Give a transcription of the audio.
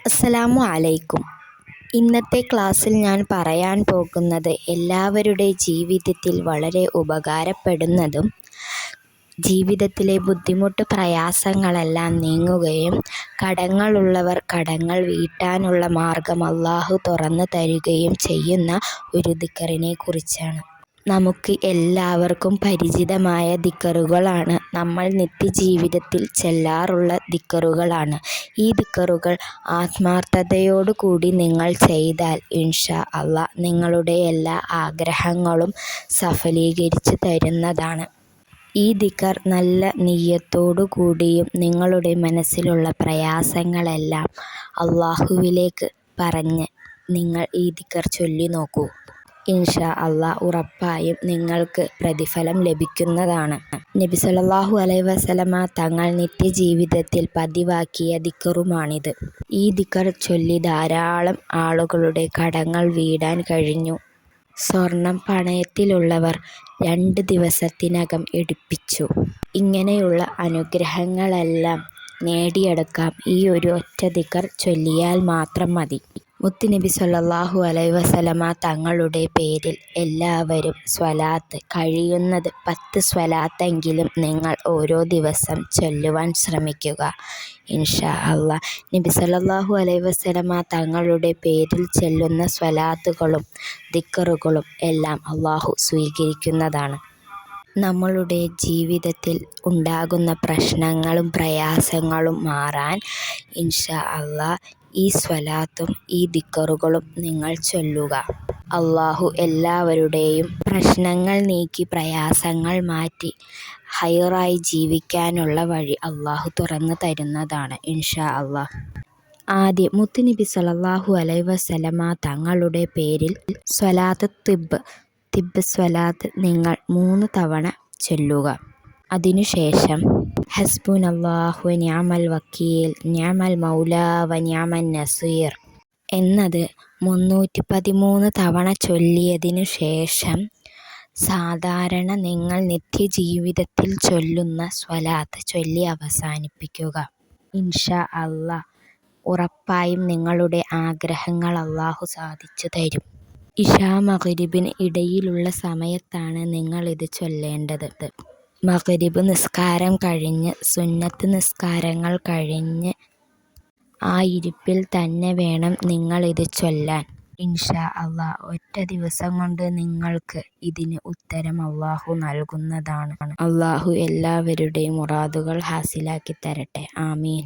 അസ്സലാമു അലൈക്കും. ഇന്നത്തെ ക്ലാസ്സിൽ ഞാൻ പറയാൻ പോകുന്നത് എല്ലാവരുടെ ജീവിതത്തിൽ വളരെ ഉപകാരപ്പെടുന്നതും ജീവിതത്തിലെ ബുദ്ധിമുട്ട് പ്രയാസങ്ങളെല്ലാം നീങ്ങുകയും കടങ്ങളുള്ളവർ കടങ്ങൾ വീട്ടാനുള്ള മാർഗം അല്ലാഹു തുറന്നു തരുകയും ചെയ്യുന്ന ഒരു ദിക്റിനെ കുറിച്ചാണ്. നമുക്ക് എല്ലാവർക്കും പരിചിതമായ ദിക്റുകളാണ്. നമ്മൾ നിത്യജീവിതത്തിൽ ചെല്ലാറുള്ള ദിക്റുകളാണ്. ഈ ദിക്റുകൾ ആത്മാർത്ഥതയോടു കൂടി നിങ്ങൾ ചെയ്താൽ ഇൻഷാ അല്ലാഹ് നിങ്ങളുടെ എല്ലാ ആഗ്രഹങ്ങളും സഫലീകരിച്ചു തരുന്നതാണ്. ഈ ദിക്ർ നല്ല നിയ്യത്തോടു കൂടിയും നിങ്ങളുടെ മനസ്സിലുള്ള പ്രയാസങ്ങളെല്ലാം അല്ലാഹുവിലേക്ക് പറഞ്ഞ് നിങ്ങൾ ഈ ദിക്ർ ചൊല്ലി നോക്കൂ. ഇൻഷാ അല്ലാഹ് ഉറപ്പായും നിങ്ങൾക്ക് പ്രതിഫലം ലഭിക്കുന്നതാണ്. നബി സല്ലല്ലാഹു അലൈഹി വസല്ലമ തങ്ങൾ നിത്യജീവിതത്തിൽ പതിവാക്കിയ ദിക്റുമാണിത്. ഈ ദിക്ർ ചൊല്ലി ധാരാളം ആളുകളുടെ കടങ്ങൾ വീടാൻ കഴിഞ്ഞു. സ്വർണം പണയത്തിലുള്ളവർ 2 ദിവസത്തിനകം എടുപ്പിച്ചു. ഇങ്ങനെയുള്ള അനുഗ്രഹങ്ങളെല്ലാം നേടിയെടുക്കാം ഈ ഒരു ഒറ്റ ദിക്ർ ചൊല്ലിയാൽ മാത്രം മതി. മുത്തുനബി സല്ലല്ലാഹു അലൈഹി വസല്ലമ തങ്ങളുടെ പേരിൽ എല്ലാവരും സ്വലാത്ത്, കഴിയുന്നത് 10 സ്വലാത്തെങ്കിലും നിങ്ങൾ ഓരോ ദിവസം ചൊല്ലുവാൻ ശ്രമിക്കുക. ഇൻഷാ അല്ലാഹ് നബി സല്ലല്ലാഹു അലൈഹി വസല്ലമ തങ്ങളുടെ പേരിൽ ചൊല്ലുന്ന സ്വലാത്തുകളും ദിക്റുകളും എല്ലാം അല്ലാഹു സ്വീകരിക്കുന്നതാണ്. നമ്മളുടെ ജീവിതത്തിൽ ഉണ്ടാകുന്ന പ്രശ്നങ്ങളും പ്രയാസങ്ങളും മാറാൻ ഇൻഷാ അല്ലാഹ് ഈ സ്വലാത്തും ഈ ദിക്റുകളും നിങ്ങൾ ചൊല്ലുക. അല്ലാഹു എല്ലാവരുടെയും പ്രശ്നങ്ങൾ നീക്കി പ്രയാസങ്ങൾ മാറ്റി ഹൈറായി ജീവിക്കാനുള്ള വഴി അല്ലാഹു തുറന്നു തരുന്നതാണ് ഇൻഷാ അല്ലാഹ്. ആദ്യം മുത്തുനബി സല്ലല്ലാഹു അലൈഹി വസല്ലമ തങ്ങളുടെ പേരിൽ സ്വലാത്ത് തിബ് സ്വലാത്ത് നിങ്ങൾ 3 തവണ ചൊല്ലുക. അതിനുശേഷം ഹസ്ബുനല്ലാഹു വ നിഅമൽ വക്കീൽ, നിഅമൽ മൗലാ വ നിഅമൻ നസീർ എന്നത് 313 തവണ ചൊല്ലിയതിനു ശേഷം സാധാരണ നിങ്ങൾ നിത്യജീവിതത്തിൽ ചൊല്ലുന്ന സ്വലാത്ത് ചൊല്ലി അവസാനിപ്പിക്കുക. ഇൻഷാ അല്ലാഹ് ഉറപ്പായും നിങ്ങളുടെ ആഗ്രഹങ്ങൾ അല്ലാഹു സാധിച്ചു തരും. ഇശാ മഗ്‌രിബിന് ഇടയിലുള്ള സമയത്താണ് നിങ്ങൾ ഇത് ചൊല്ലേണ്ടത്. മഗ്‌രിബ് നിസ്കാരം കഴിഞ്ഞ് സുന്നത്ത് നിസ്കാരങ്ങൾ കഴിഞ്ഞ് ആ ഇരിപ്പിൽ തന്നെ വേണം നിങ്ങൾ ഇത് ചൊല്ലാൻ. ഇൻഷാ അല്ലാഹ് ഒറ്റ ദിവസം കൊണ്ട് നിങ്ങൾക്ക് ഇതിന് ഉത്തരം അല്ലാഹു നൽകുന്നതാണ്. അല്ലാഹു എല്ലാവരുടെയും മുറാദുകൾ ഹാസിലാക്കി തരട്ടെ. ആമീൻ.